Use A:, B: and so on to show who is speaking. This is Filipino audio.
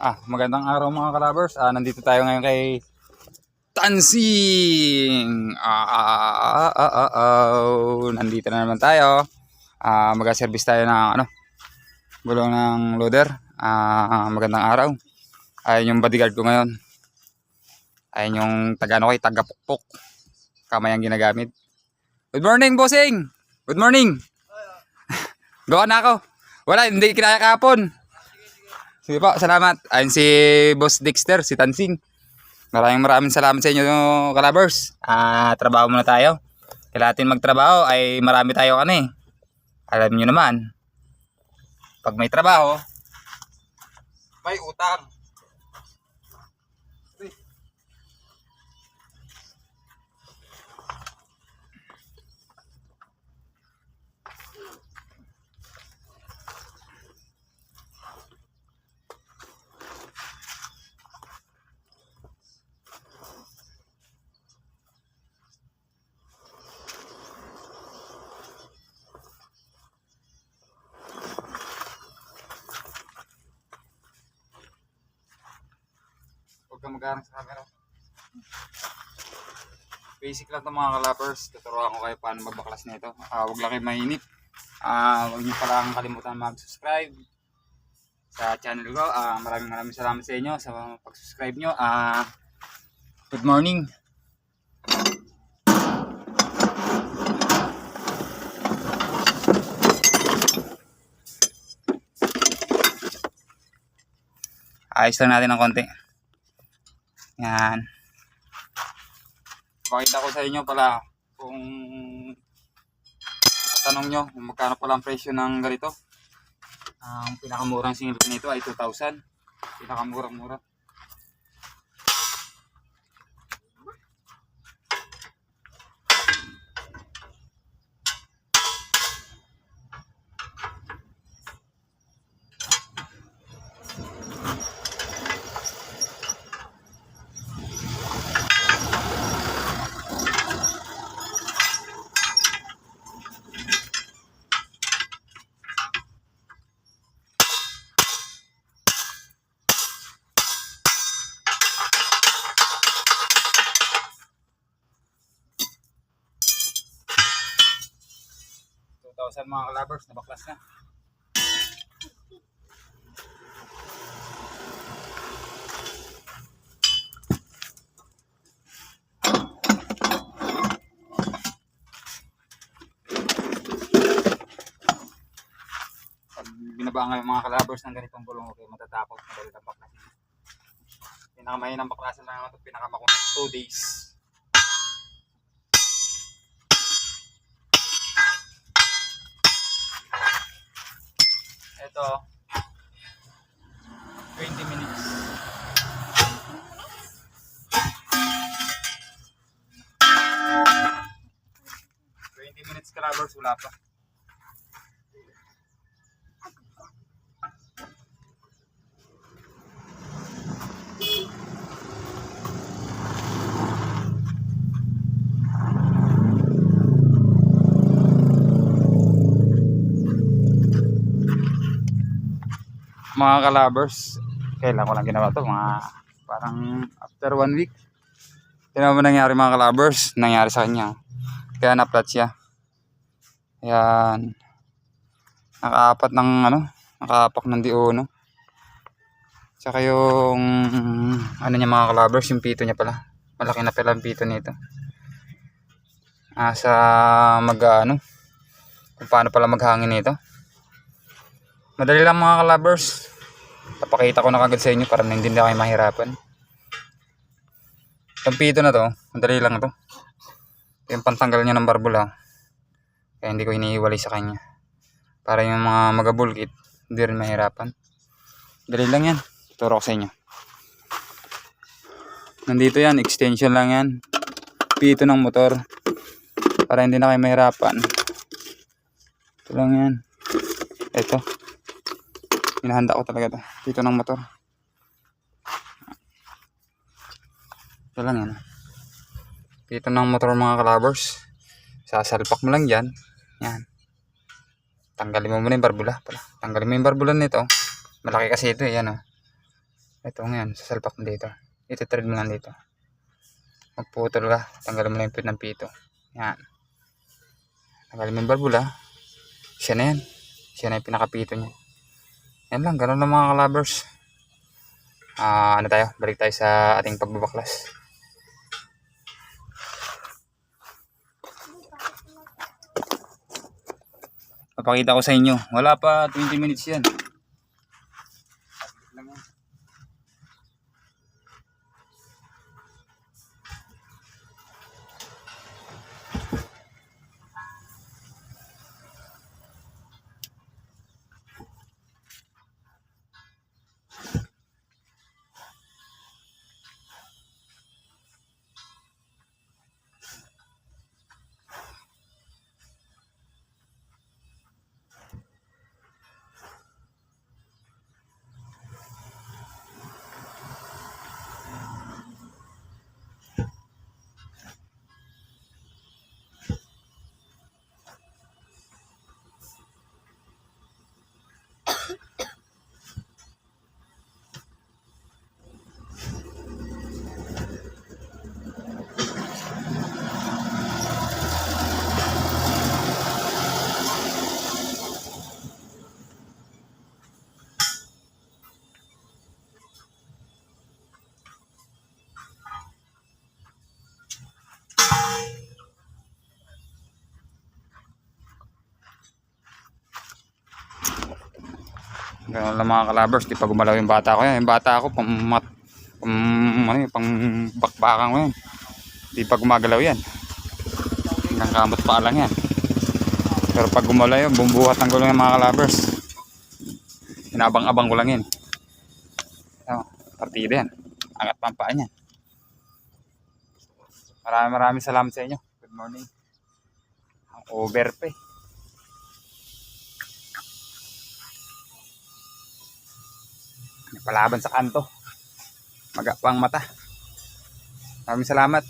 A: Magandang araw mga kalabers. Nandito tayo ngayon kay Tansing. Nandito na naman tayo. Mag-service tayo ng gulong ng loader. Magandang araw. Ayun yung bodyguard ko ngayon. Ayun yung taga-pukpok. Kamay ang ginagamit. Good morning, bossing. Good morning. Gawa na ako. Wala, hindi kinaya kahapon. Sige po, salamat. Ayun si Boss Dexter, si Tansing. Maraming salamat sa inyo, kalabers. Trabaho muna tayo. Kailangan magtrabaho ay marami tayo Alam niyo naman, pag may trabaho, may utang. Huwag kang mag-arang sa camera. Basic lang ito mga kalabers. Tuturuan ko kayo paano magbaklas nito. Huwag lang kayo mainip. Huwag niyo palang kalimutan mag-subscribe sa channel ko. Maraming salamat sa inyo sa pag-subscribe nyo. Good morning. Ayos lang natin ng konti. Yan. Pakita ko sa inyo pala kung tanong nyo kung magkano pala ang presyo ng ganito. Ang pinakamurang singil nito ay 2,000. Pinakamurang-mura. Sa mga kalabers na baklas na. Pag binabaan kayo mga kalabers ng ganitong gulong, okay, matatapos madali ang baklas. Pinakamahinang baklasan lang ito, pinakamakong 2 days. Ito 20 minutes. 20 minutes kalabers, wala pa. Mga kalabers, kailan ko lang ginawa to, mga parang after 1 week. Tignan mo nangyari mga kalabers, nangyari sa kanya. Kaya na-flat siya. Ayan. Nakaapak ng diuno. Tsaka yung niya mga kalabers, yung pito niya pala. Malaki na pala ang pito nito. Kung paano pala maghangin nito. Madali lang mga kalabers. Papakita ko na kagad sa inyo para hindi na kayo mahirapan. Itong pito na to, madali lang ito. Yung pantanggal niya ng barbula. Kaya hindi ko hinihiwalay sa kanya. Para yung mga magabulkit, hindi rin mahirapan. Dali lang yan. Tuturo ko sa inyo. Nandito yan, extension lang yan. Pito ng motor. Para hindi na kayo mahirapan. Ito lang yan. Ito. Hinahanda ko talaga ito. Pito ng motor. Ito lang yan. Pito ng motor mga kalabers. Sasalpak mo lang dyan. Yan. Tanggalin mo muna yung barbula pala. Tanggalin mo yung barbula nito. Malaki kasi ito. Yan o. Ito ngayon, sasalpak mo dito. Ito, thread mo lang dito. Magputol ka. Tanggalin mo lang yung pit ng pito. Yan. Tanggalin mo yung barbula. Siya na yan. Siya na yung pinakapito niya. Yan lang, ganun lang mga kalabers. Ano tayo? Balik tayo sa ating pagbabaklas. Papakita ko sa inyo. Wala pa 20 minutes yan. Ganun lang mga kalabers, di pa gumalaw yung bata ko yan. Yung bata ko, pang bakbakan ko yan. Di pa gumagalaw yan. Hanggang kamot pa lang yan. Pero pag gumalaw yun, bumbuhat ng gulong yung mga kalabers. Inabang-abang ko lang yan. Partida yan. Angat pa ang paa niyan. Maraming salamat sa inyo. Good morning. Ang over pa eh. Palaban sa kanto. Maga pang mata. Maraming salamat.